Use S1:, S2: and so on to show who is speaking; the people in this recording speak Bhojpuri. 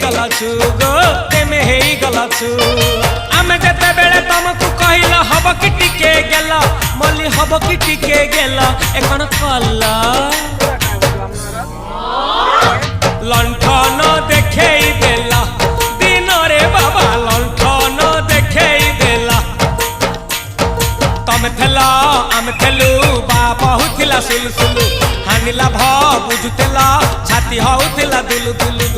S1: गलाछु गो तेमे हेई गलाछु आमे जते बेले तुमको कहिला हब कि टिके गेला मल्ली हब कि टिके गेला एकन कल्ला लंठन देखेई देला दिन रे बाबा लंठन देखेई देला तमे थेला आमे थेलु बाप हुथिला सुलसुलु हानिला भ बुझुतेला छाती हउथिला दुलु दुलु